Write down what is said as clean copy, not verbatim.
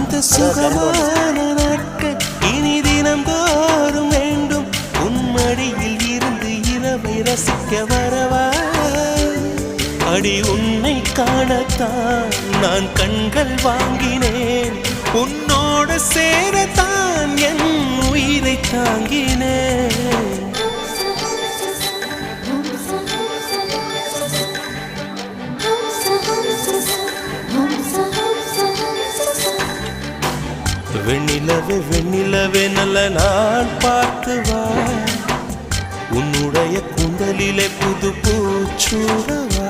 அந்த சுகமான நாட்கள் இனி தினந்தோறும் வேண்டும். உன்மடியில் இருந்து இரவை ரசிக்க வரவா? அடி உன்னை காணத்தான் நான் கண்கள் வாங்கினேன். உன்னோட சேரத்தான் என் உயிரை தாங்கினேன். வெண்ணிலவே வெண்ணிலவே நல்ல நான் பார்த்து வா. உன்னுடைய கூந்தலிலே புது பூச்சூடவா.